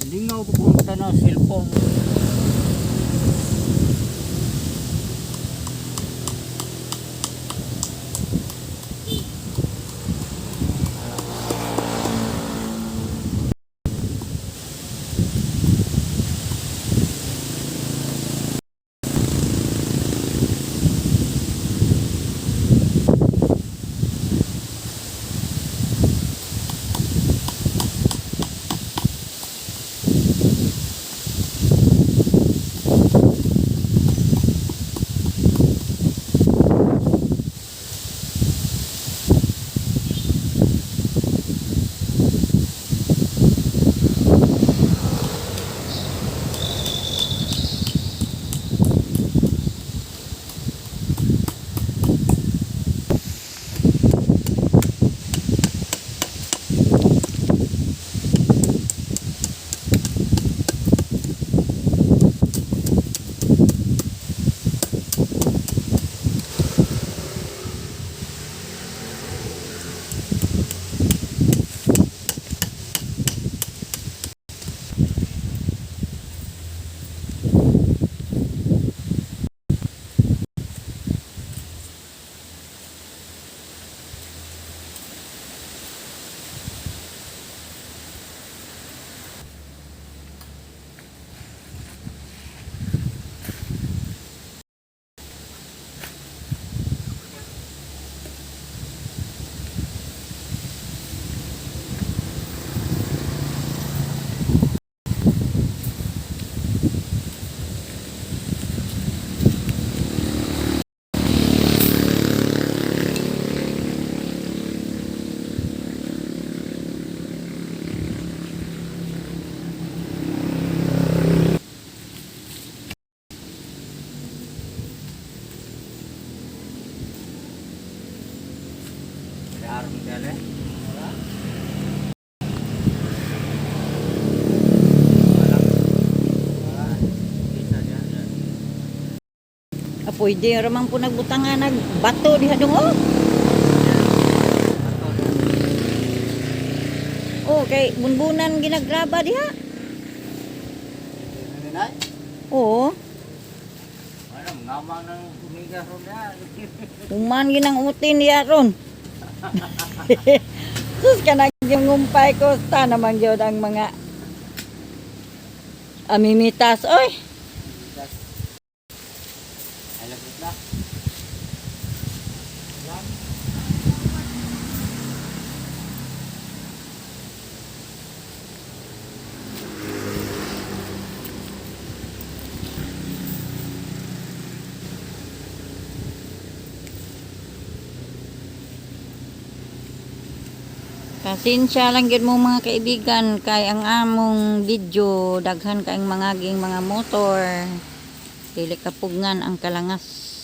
Lingaw ko punta na cellphone. Arong dali. Pwede ramang po nagbutangan nagbato diha dong oh. Oh, kay bunbunan ginagraba diha. Oo. Ano, ngamang ng umiga ron na. Uman ginang utin diha ron. Sus ka ngumpay ko ta naman gyud ang mga amimitas oy. Ay lagot na. Pasensya lang gyud mo mga kaibigan kay ang among video daghan kaayong mga ging mga motor dili kapugngan ang kalangas.